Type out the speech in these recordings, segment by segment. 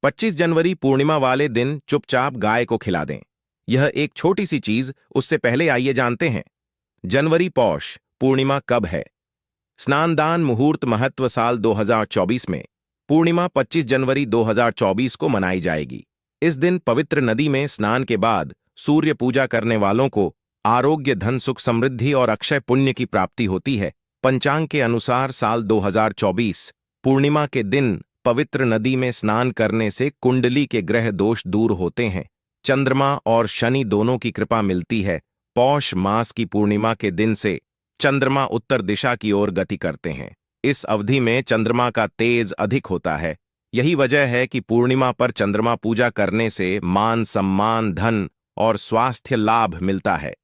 25 जनवरी पूर्णिमा वाले दिन चुपचाप गाय को खिला दें। यह एक छोटी सी चीज, उससे पहले आइए जानते हैं जनवरी पौष पूर्णिमा कब है। स्नानदान मुहूर्त महत्व साल 2024 में पूर्णिमा 25 जनवरी 2024 को मनाई जाएगी। इस दिन पवित्र नदी में स्नान के बाद सूर्य पूजा करने वालों को आरोग्य, धन, सुख, समृद्धि और अक्षय पुण्य की प्राप्ति होती है। पंचांग के अनुसार साल 2024 पूर्णिमा के दिन पवित्र नदी में स्नान करने से कुंडली के ग्रह दोष दूर होते हैं। चंद्रमा और शनि दोनों की कृपा मिलती है। पौष मास की पूर्णिमा के दिन से चंद्रमा उत्तर दिशा की ओर गति करते हैं। इस अवधि में चंद्रमा का तेज अधिक होता है। यही वजह है कि पूर्णिमा पर चंद्रमा पूजा करने से मान, सम्मान, धन और स्वास्थ्य लाभ मिलता है।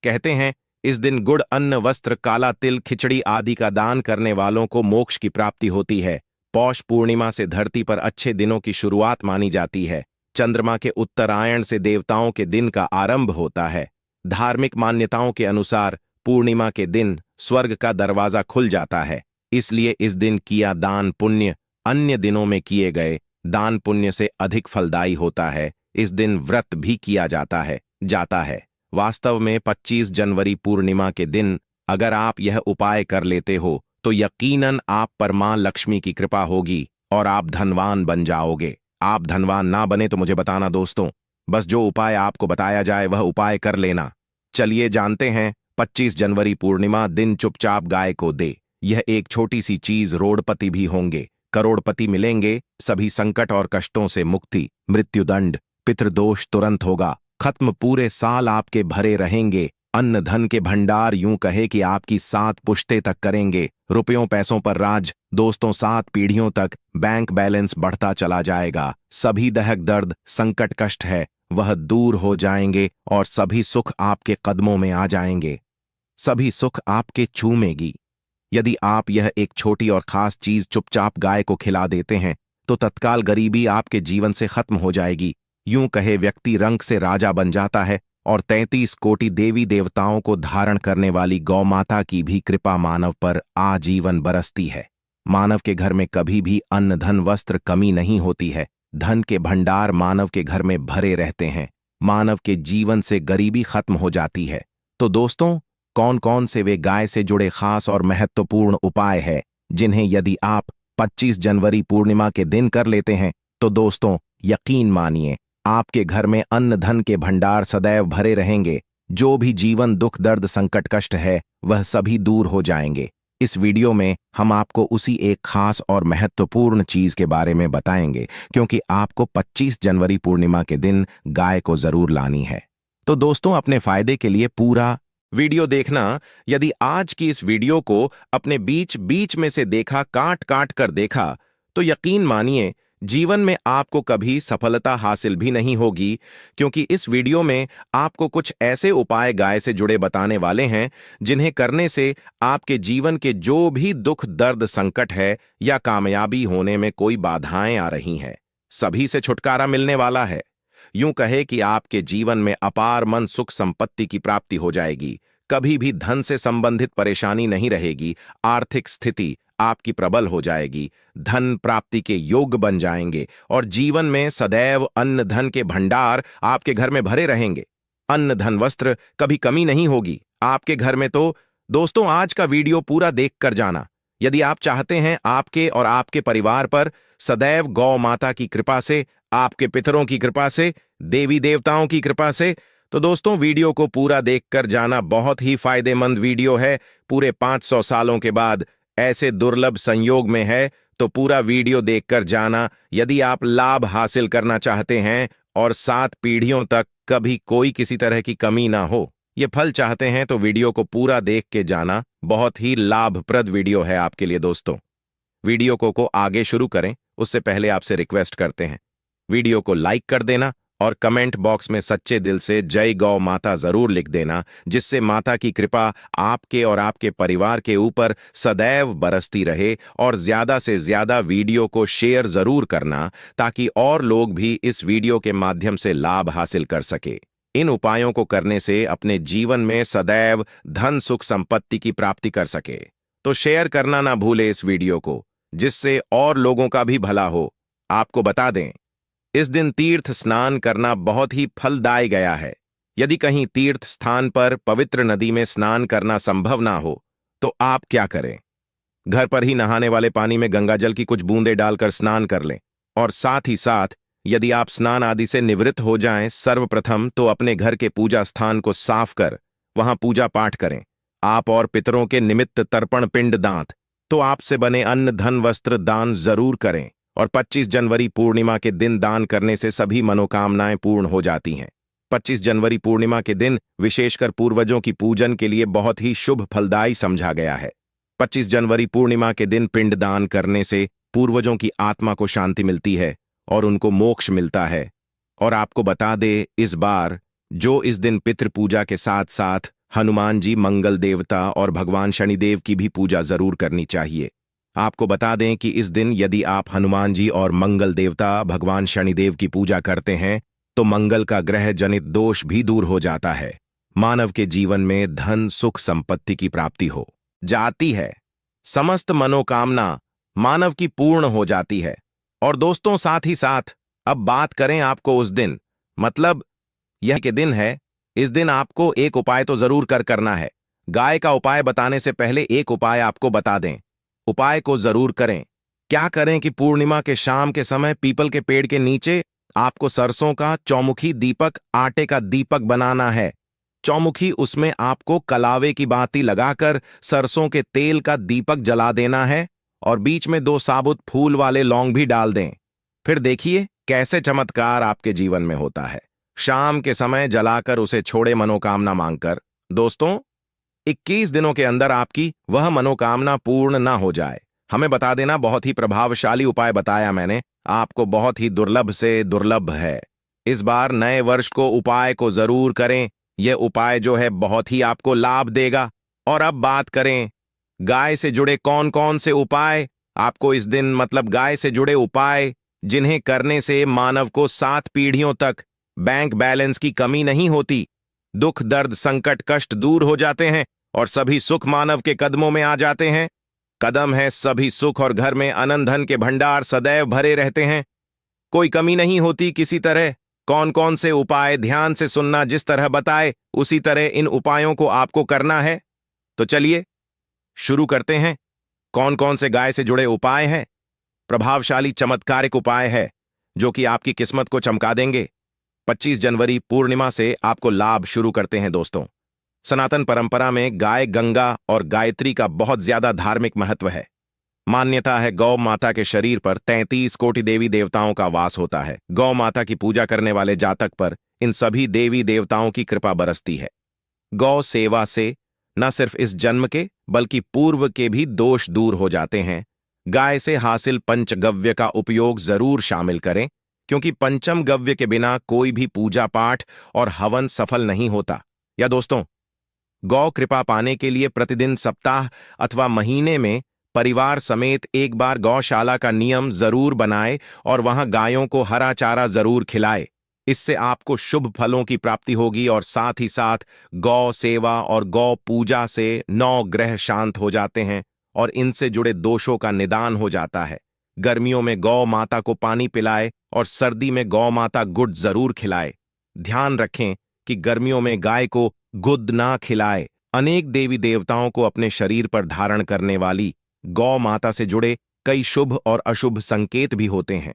कहते हैं इस दिन गुड़, अन्न, वस्त्र, काला तिल, खिचड़ी आदि का दान करने वालों को मोक्ष की प्राप्ति होती है। पौष पूर्णिमा से धरती पर अच्छे दिनों की शुरुआत मानी जाती है। चंद्रमा के उत्तरायण से देवताओं के दिन का आरंभ होता है। धार्मिक मान्यताओं के अनुसार पूर्णिमा के दिन स्वर्ग का दरवाजा खुल जाता है। इसलिए इस दिन किया दान पुण्य अन्य दिनों में किए गए दान पुण्य से अधिक फलदायी होता है। इस दिन व्रत भी किया जाता है। वास्तव में 25 जनवरी पूर्णिमा के दिन अगर आप यह उपाय कर लेते हो तो यकीनन आप पर मां लक्ष्मी की कृपा होगी और आप धनवान बन जाओगे। आप धनवान ना बने तो मुझे बताना दोस्तों, बस जो उपाय आपको बताया जाए वह उपाय कर लेना। चलिए जानते हैं 25 जनवरी पूर्णिमा दिन चुपचाप गाय को दे। यह एक छोटी सी चीज, रोडपति भी होंगे, करोड़पति मिलेंगे, सभी संकट और कष्टों से मुक्ति, मृत्युदंड, पितृदोष तुरंत होगा खत्म, पूरे साल आपके भरे रहेंगे, अन्न धन के भंडार यूं कहे कि आपकी 7 पुश्ते तक करेंगे, रुपयों पैसों पर राज, दोस्तों 7 पीढ़ियों तक, बैंक बैलेंस बढ़ता चला जाएगा, सभी दहक दर्द संकट कष्ट है वह दूर हो जाएंगे और सभी सुख आपके कदमों में आ जाएंगे, सभी सुख आपके चूमेगी। यदि आप यह एक छोटी और खास चीज चुपचाप गाय को खिला देते हैं तो तत्काल गरीबी आपके जीवन से खत्म हो जाएगी। यूं कहे व्यक्ति रंग से राजा बन जाता है और 33 कोटि देवी देवताओं को धारण करने वाली गौ माता की भी कृपा मानव पर आजीवन बरसती है। मानव के घर में कभी भी अन्न, धन, वस्त्र कमी नहीं होती है। धन के भंडार मानव के घर में भरे रहते हैं। मानव के जीवन से गरीबी खत्म हो जाती है। तो दोस्तों, कौन कौन से वे गाय से जुड़े खास और महत्वपूर्ण उपाय हैं जिन्हें यदि आप 25 जनवरी पूर्णिमा के दिन कर लेते हैं तो दोस्तों यकीन मानिए आपके घर में अन्न धन के भंडार सदैव भरे रहेंगे। जो भी जीवन दुख दर्द संकट कष्ट है वह सभी दूर हो जाएंगे। इस वीडियो में हम आपको उसी एक खास और महत्वपूर्ण चीज के बारे में बताएंगे क्योंकि आपको 25 जनवरी पूर्णिमा के दिन गाय को जरूर लानी है। तो दोस्तों, अपने फायदे के लिए पूरा वीडियो देखना। यदि आज की इस वीडियो को अपने बीच में से देखा, काट काट कर देखा, तो यकीन मानिए जीवन में आपको कभी सफलता हासिल भी नहीं होगी, क्योंकि इस वीडियो में आपको कुछ ऐसे उपाय गाय से जुड़े बताने वाले हैं जिन्हें करने से आपके जीवन के जो भी दुख दर्द संकट है या कामयाबी होने में कोई बाधाएं आ रही हैं, सभी से छुटकारा मिलने वाला है। यूं कहे कि आपके जीवन में अपार मन सुख संपत्ति की प्राप्ति हो जाएगी। कभी भी धन से संबंधित परेशानी नहीं रहेगी। आर्थिक स्थिति आपकी प्रबल हो जाएगी। धन प्राप्ति के योग बन जाएंगे और जीवन में सदैव अन्न धन के भंडार आपके घर में भरे रहेंगे। अन्न धन वस्त्र कभी कमी नहीं होगी आपके घर में। तो दोस्तों, आज का वीडियो पूरा देख कर जाना। यदि आप चाहते हैं आपके और आपके परिवार पर सदैव गौ माता की कृपा से, आपके पितरों की कृपा से, देवी देवताओं की कृपा से, तो दोस्तों वीडियो को पूरा देखकर जाना। बहुत ही फायदेमंद वीडियो है। पूरे 500 सालों के बाद ऐसे दुर्लभ संयोग में है, तो पूरा वीडियो देखकर जाना। यदि आप लाभ हासिल करना चाहते हैं और 7 पीढ़ियों तक कभी कोई किसी तरह की कमी ना हो, ये फल चाहते हैं, तो वीडियो को पूरा देख के जाना। बहुत ही लाभप्रद वीडियो है आपके लिए दोस्तों। वीडियो को आगे शुरू करें उससे पहले आपसे रिक्वेस्ट करते हैं वीडियो को लाइक कर देना और कमेंट बॉक्स में सच्चे दिल से जय गौ माता जरूर लिख देना, जिससे माता की कृपा आपके और आपके परिवार के ऊपर सदैव बरसती रहे। और ज्यादा से ज्यादा वीडियो को शेयर जरूर करना ताकि और लोग भी इस वीडियो के माध्यम से लाभ हासिल कर सके। इन उपायों को करने से अपने जीवन में सदैव धन सुख संपत्ति की प्राप्ति कर सके। तो शेयर करना ना भूले इस वीडियो को, जिससे और लोगों का भी भला हो। आपको बता दें इस दिन तीर्थ स्नान करना बहुत ही फलदायी गया है। यदि कहीं तीर्थ स्थान पर पवित्र नदी में स्नान करना संभव ना हो तो आप क्या करें? घर पर ही नहाने वाले पानी में गंगाजल की कुछ बूंदें डालकर स्नान कर लें। और साथ ही साथ यदि आप स्नान आदि से निवृत्त हो जाएं, सर्वप्रथम तो अपने घर के पूजा स्थान को साफ कर वहां पूजा पाठ करें। आप और पितरों के निमित्त तर्पण पिंड दांत तो आपसे बने अन्न धन वस्त्र दान जरूर करें। और 25 जनवरी पूर्णिमा के दिन दान करने से सभी मनोकामनाएं पूर्ण हो जाती हैं। 25 जनवरी पूर्णिमा के दिन विशेषकर पूर्वजों की पूजन के लिए बहुत ही शुभ फलदायी समझा गया है। 25 जनवरी पूर्णिमा के दिन पिंड दान करने से पूर्वजों की आत्मा को शांति मिलती है और उनको मोक्ष मिलता है। और आपको बता दे, इस बार जो इस दिन पितृ पूजा के साथ साथ हनुमान जी, मंगल देवता और भगवान शनिदेव की भी पूजा जरूर करनी चाहिए। आपको बता दें कि इस दिन यदि आप हनुमान जी और मंगल देवता भगवान शनिदेव की पूजा करते हैं तो मंगल का ग्रह जनित दोष भी दूर हो जाता है। मानव के जीवन में धन सुख संपत्ति की प्राप्ति हो जाती है। समस्त मनोकामना मानव की पूर्ण हो जाती है। और दोस्तों, साथ ही साथ अब बात करें आपको उस दिन, मतलब यह के दिन है, इस दिन आपको एक उपाय तो जरूर करना है। गाय का उपाय बताने से पहले एक उपाय आपको बता दें। उपाय को जरूर करें। क्या करें कि पूर्णिमा के शाम के समय पीपल के पेड़ के नीचे आपको सरसों का चौमुखी दीपक, आटे का दीपक बनाना है। चौमुखी, उसमें आपको कलावे की बाती लगाकर सरसों के तेल का दीपक जला देना है और बीच में 2 साबुत फूल वाले लौंग भी डाल दें। फिर देखिए कैसे चमत्कार आपके जीवन में होता है। शाम के समय जलाकर उसे छोड़े मनोकामना मांगकर। दोस्तों, 21 दिनों के अंदर आपकी वह मनोकामना पूर्ण ना हो जाए। हमें बता देना, बहुत ही प्रभावशाली उपाय बताया मैंने आपको, बहुत ही दुर्लभ से दुर्लभ है। इस बार नए वर्ष को उपाय को जरूर करें। यह उपाय जो है बहुत ही आपको लाभ देगा। और अब बात करें गाय से जुड़े कौन कौन से उपाय आपको इस दिन, मतलब गाय से जुड़े उपाय जिन्हें करने से मानव को 7 पीढ़ियों तक बैंक बैलेंस की कमी नहीं होती, दुख दर्द संकट कष्ट दूर हो जाते हैं और सभी सुख मानव के कदमों में आ जाते हैं। कदम है सभी सुख और घर में अनंत धन के भंडार सदैव भरे रहते हैं, कोई कमी नहीं होती किसी तरह। कौन कौन से उपाय ध्यान से सुनना, जिस तरह बताए उसी तरह इन उपायों को आपको करना है। तो चलिए शुरू करते हैं। कौन कौन से गाय से जुड़े उपाय हैं? प्रभावशाली चमत्कारिक उपाय है जो कि आपकी किस्मत को चमका देंगे। 25 जनवरी पूर्णिमा से आपको लाभ शुरू करते हैं। दोस्तों, सनातन परंपरा में गाय, गंगा और गायत्री का बहुत ज्यादा धार्मिक महत्व है। मान्यता है गौ माता के शरीर पर 33 कोटि देवी देवताओं का वास होता है। गौ माता की पूजा करने वाले जातक पर इन सभी देवी देवताओं की कृपा बरसती है। गौ सेवा से न सिर्फ इस जन्म के बल्कि पूर्व के भी दोष दूर हो जाते हैं। गाय से हासिल पंचगव्य का उपयोग जरूर शामिल करें, क्योंकि पंचम गव्य के बिना कोई भी पूजा पाठ और हवन सफल नहीं होता। या दोस्तों, गौ कृपा पाने के लिए प्रतिदिन, सप्ताह अथवा महीने में परिवार समेत एक बार गौशाला का नियम जरूर बनाए और वहां गायों को हरा चारा जरूर खिलाए। इससे आपको शुभ फलों की प्राप्ति होगी और साथ ही साथ गौ सेवा और गौ पूजा से 9 ग्रह शांत हो जाते हैं और इनसे जुड़े दोषों का निदान हो जाता है। गर्मियों में गौ माता को पानी पिलाए और सर्दी में गौ माता गुड़ जरूर खिलाए। ध्यान रखें कि गर्मियों में गाय को गुद ना खिलाए। अनेक देवी देवताओं को अपने शरीर पर धारण करने वाली गौ माता से जुड़े कई शुभ और अशुभ संकेत भी होते हैं।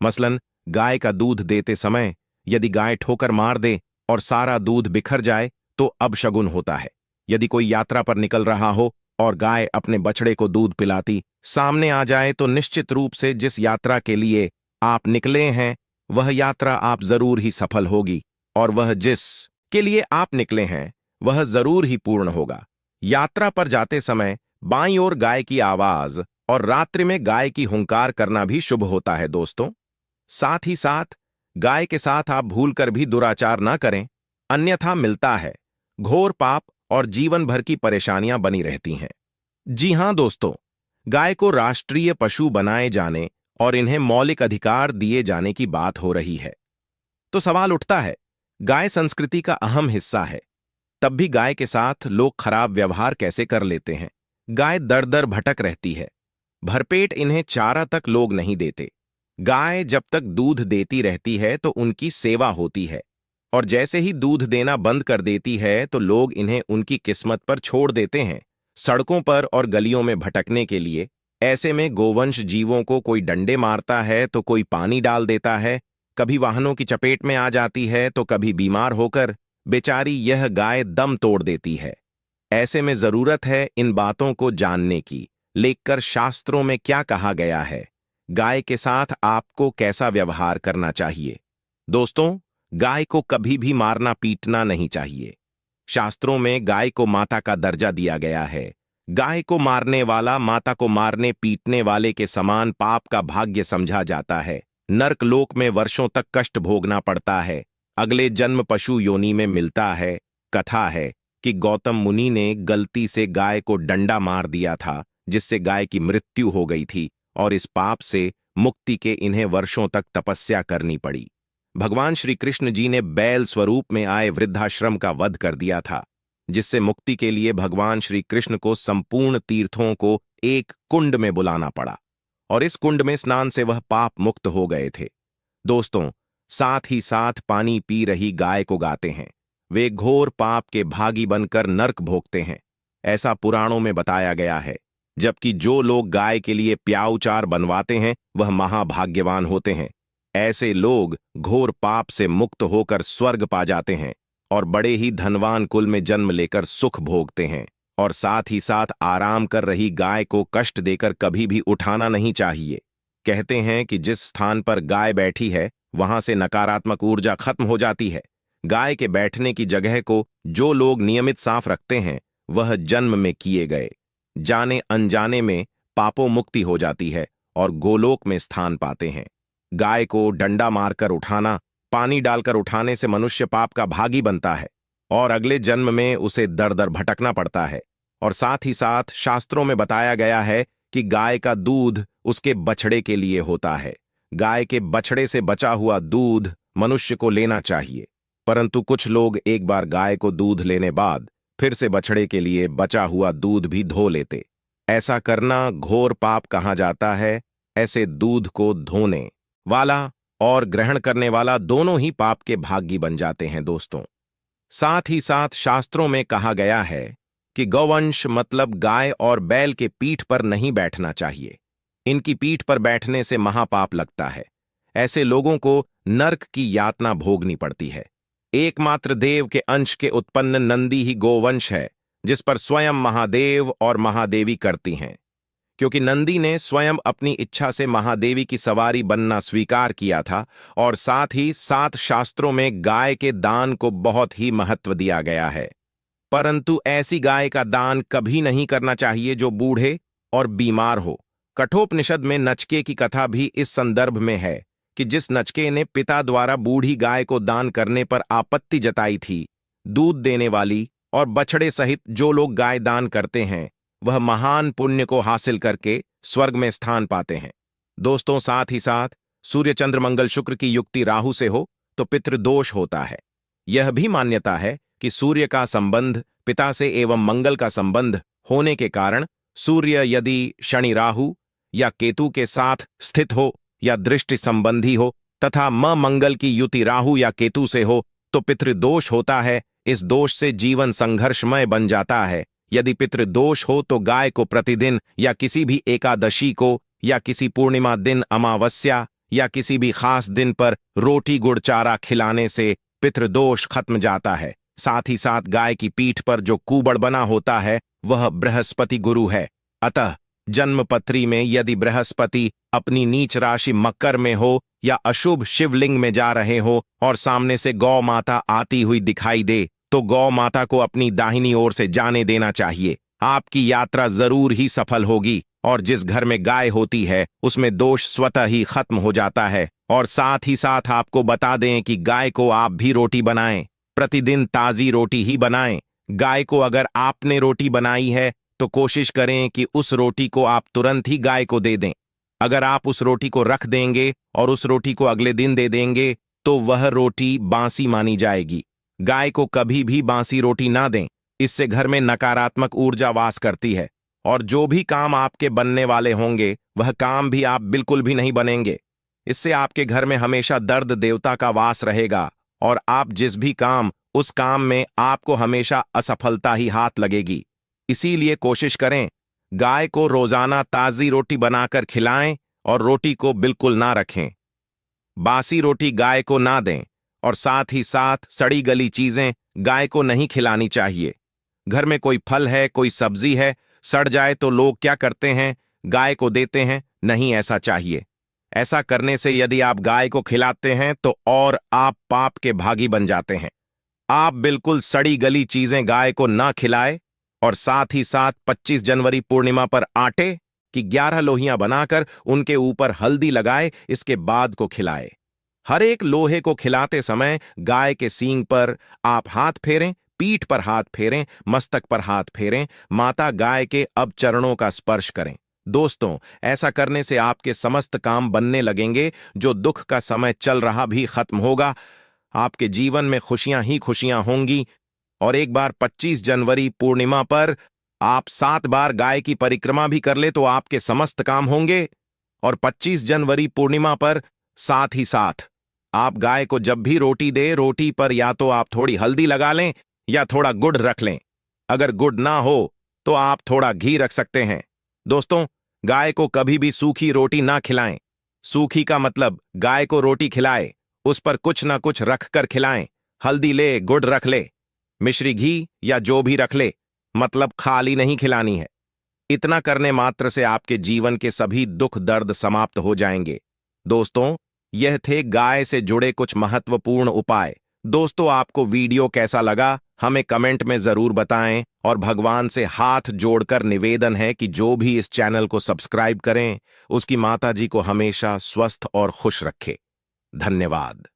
मसलन, गाय का दूध देते समय यदि गाय ठोकर मार दे और सारा दूध बिखर जाए तो अपशगुन होता है। यदि कोई यात्रा पर निकल रहा हो और गाय अपने बछड़े को दूध पिलाती सामने आ जाए तो निश्चित रूप से जिस यात्रा के लिए आप निकले हैं वह यात्रा आप जरूर ही सफल होगी और वह जिस के लिए आप निकले हैं वह जरूर ही पूर्ण होगा। यात्रा पर जाते समय बाईं ओर गाय की आवाज और रात्रि में गाय की हुंकार करना भी शुभ होता है। दोस्तों, साथ ही साथ गाय के साथ आप भूलकर भी दुराचार ना करें, अन्यथा मिलता है घोर पाप और जीवन भर की परेशानियां बनी रहती हैं। जी हां दोस्तों, गाय को राष्ट्रीय पशु बनाए जाने और इन्हें मौलिक अधिकार दिए जाने की बात हो रही है। तो सवाल उठता है, गाय संस्कृति का अहम हिस्सा है, तब भी गाय के साथ लोग खराब व्यवहार कैसे कर लेते हैं? गाय दर दर भटक रहती है, भरपेट इन्हें चारा तक लोग नहीं देते। गाय जब तक दूध देती रहती है तो उनकी सेवा होती है, और जैसे ही दूध देना बंद कर देती है तो लोग इन्हें उनकी किस्मत पर छोड़ देते हैं, सड़कों पर और गलियों में भटकने के लिए। ऐसे में गोवंश जीवों को कोई डंडे मारता है तो कोई पानी डाल देता है, कभी वाहनों की चपेट में आ जाती है तो कभी बीमार होकर बेचारी यह गाय दम तोड़ देती है। ऐसे में जरूरत है इन बातों को जानने की, लेकर शास्त्रों में क्या कहा गया है, गाय के साथ आपको कैसा व्यवहार करना चाहिए। दोस्तों, गाय को कभी भी मारना पीटना नहीं चाहिए। शास्त्रों में गाय को माता का दर्जा दिया गया है। गाय को मारने वाला माता को मारने पीटने वाले के समान पाप का भाग्य समझा जाता है। नर्कलोक में वर्षों तक कष्ट भोगना पड़ता है। अगले जन्म पशु योनि में मिलता है। कथा है कि गौतम मुनि ने गलती से गाय को डंडा मार दिया था, जिससे गाय की मृत्यु हो गई थी, और इस पाप से मुक्ति के इन्हें वर्षों तक तपस्या करनी पड़ी। भगवान श्री कृष्ण जी ने बैल स्वरूप में आए वृद्धाश्रम का वध कर दिया था, जिससे मुक्ति के लिए भगवान श्री कृष्ण को संपूर्ण तीर्थों को एक कुंड में बुलाना पड़ा, और इस कुंड में स्नान से वह पाप मुक्त हो गए थे। दोस्तों, साथ ही साथ पानी पी रही गाय को गाते हैं, वे घोर पाप के भागी बनकर नर्क भोगते हैं, ऐसा पुराणों में बताया गया है। जबकि जो लोग गाय के लिए प्याऊचार बनवाते हैं वह महाभाग्यवान होते हैं। ऐसे लोग घोर पाप से मुक्त होकर स्वर्ग पा जाते हैं और बड़े ही धनवान कुल में जन्म लेकर सुख भोगते हैं। और साथ ही साथ आराम कर रही गाय को कष्ट देकर कभी भी उठाना नहीं चाहिए। कहते हैं कि जिस स्थान पर गाय बैठी है वहां से नकारात्मक ऊर्जा खत्म हो जाती है। गाय के बैठने की जगह को जो लोग नियमित साफ रखते हैं वह जन्म में किए गए जाने अनजाने में पापों मुक्ति हो जाती है और गोलोक में स्थान पाते हैं। गाय को डंडा मारकर उठाना, पानी डालकर उठाने से मनुष्य पाप का भागी बनता है और अगले जन्म में उसे दर दर भटकना पड़ता है। और साथ ही साथ शास्त्रों में बताया गया है कि गाय का दूध उसके बछड़े के लिए होता है। गाय के बछड़े से बचा हुआ दूध मनुष्य को लेना चाहिए, परंतु कुछ लोग एक बार गाय को दूध लेने बाद फिर से बछड़े के लिए बचा हुआ दूध भी धो लेते। ऐसा करना घोर पाप कहा जाता है। ऐसे दूध को धोने वाला और ग्रहण करने वाला दोनों ही पाप के भागी बन जाते हैं। दोस्तों, साथ ही साथ शास्त्रों में कहा गया है कि गौवंश मतलब गाय और बैल के पीठ पर नहीं बैठना चाहिए। इनकी पीठ पर बैठने से महापाप लगता है। ऐसे लोगों को नर्क की यातना भोगनी पड़ती है। एकमात्र देव के अंश के उत्पन्न नंदी ही गोवंश है, जिस पर स्वयं महादेव और महादेवी करती हैं। क्योंकि नंदी ने स्वयं अपनी इच्छा से महादेवी की सवारी बनना स्वीकार किया था, और साथ ही साथ शास्त्रों में गाय के दान को बहुत ही महत्व दिया गया है। परंतु ऐसी गाय का दान कभी नहीं करना चाहिए जो बूढ़े और बीमार हो। कठोपनिषद में नचके की कथा भी इस संदर्भ में है कि जिस नचके ने पिता द्वारा बूढ़ी गाय को दान करने पर आपत्ति जताई थी, दूध देने वाली और बछड़े सहित जो लोग गाय दान करते हैं वह महान पुण्य को हासिल करके स्वर्ग में स्थान पाते हैं। दोस्तों, साथ ही साथ सूर्य चंद्र मंगल शुक्र की युक्ति राहु से हो तो पितृदोष होता है। यह भी मान्यता है कि सूर्य का संबंध पिता से एवं मंगल का संबंध होने के कारण सूर्य यदि शनि राहु या केतु के साथ स्थित हो या दृष्टि संबंधी हो तथा मंगल की युति राहु या केतु से हो तो पितृदोष होता है। इस दोष से जीवन संघर्षमय बन जाता है। यदि पितृदोष हो तो गाय को प्रतिदिन या किसी भी एकादशी को या किसी पूर्णिमा दिन, अमावस्या या किसी भी खास दिन पर रोटी गुड़ चारा खिलाने से पितृदोष खत्म जाता है। साथ ही साथ गाय की पीठ पर जो कूबड़ बना होता है वह बृहस्पति गुरु है। अतः जन्मपत्री में यदि बृहस्पति अपनी नीच राशि मकर में हो या अशुभ शिवलिंग में जा रहे हो और सामने से गौ माता आती हुई दिखाई दे तो गौ माता को अपनी दाहिनी ओर से जाने देना चाहिए। आपकी यात्रा जरूर ही सफल होगी और जिस घर में गाय होती है उसमें दोष स्वतः ही खत्म हो जाता है। और साथ ही साथ आपको बता दें कि गाय को आप भी रोटी बनाएं, प्रतिदिन ताजी रोटी ही बनाएं। गाय को अगर आपने रोटी बनाई है तो कोशिश करें कि उस रोटी को आप तुरंत ही गाय को दे दें। अगर आप उस रोटी को रख देंगे और उस रोटी को अगले दिन दे देंगे तो वह रोटी बासी मानी जाएगी। गाय को कभी भी बासी रोटी ना दें, इससे घर में नकारात्मक ऊर्जा वास करती है और जो भी काम आपके बनने वाले होंगे वह काम भी आप बिल्कुल भी नहीं बनेंगे। इससे आपके घर में हमेशा दर्द देवता का वास रहेगा और आप जिस भी काम उस काम में आपको हमेशा असफलता ही हाथ लगेगी। इसीलिए कोशिश करें गाय को रोजाना ताजी रोटी बनाकर खिलाएं और रोटी को बिल्कुल ना रखें। बासी रोटी गाय को ना दें और साथ ही साथ सड़ी गली चीजें गाय को नहीं खिलानी चाहिए। घर में कोई फल है, कोई सब्जी है, सड़ जाए तो लोग क्या करते हैं, गाय को देते हैं। नहीं ऐसा चाहिए। ऐसा करने से यदि आप गाय को खिलाते हैं तो और आप पाप के भागी बन जाते हैं। आप बिल्कुल सड़ी गली चीजें गाय को ना खिलाए और साथ ही साथ 25 जनवरी पूर्णिमा पर आटे की 11 लोहियां बनाकर उनके ऊपर हल्दी लगाए, इसके बाद को खिलाए। हर एक लोहे को खिलाते समय गाय के सींग पर आप हाथ फेरें, पीठ पर हाथ फेरें, मस्तक पर हाथ फेरें, माता गाय के अब चरणों का स्पर्श करें। दोस्तों, ऐसा करने से आपके समस्त काम बनने लगेंगे। जो दुख का समय चल रहा भी खत्म होगा। आपके जीवन में खुशियां ही खुशियां होंगी। और एक बार 25 जनवरी पूर्णिमा पर आप 7 बार गाय की परिक्रमा भी कर ले तो आपके समस्त काम होंगे। और 25 जनवरी पूर्णिमा पर साथ ही साथ आप गाय को जब भी रोटी दे, रोटी पर या तो आप थोड़ी हल्दी लगा लें या थोड़ा गुड़ रख लें। अगर गुड़ ना हो तो आप थोड़ा घी रख सकते हैं। दोस्तों, गाय को कभी भी सूखी रोटी ना खिलाएं। सूखी का मतलब गाय को रोटी खिलाए, उस पर कुछ ना कुछ रख कर खिलाएं। हल्दी ले, गुड़ रख ले, मिश्री घी या जो भी रख ले, मतलब खाली नहीं खिलानी है। इतना करने मात्र से आपके जीवन के सभी दुख दर्द समाप्त हो जाएंगे। दोस्तों, यह थे गाय से जुड़े कुछ महत्वपूर्ण उपाय। दोस्तों, आपको वीडियो कैसा लगा हमें कमेंट में जरूर बताएं और भगवान से हाथ जोड़कर निवेदन है कि जो भी इस चैनल को सब्सक्राइब करें उसकी माताजी को हमेशा स्वस्थ और खुश रखे। धन्यवाद।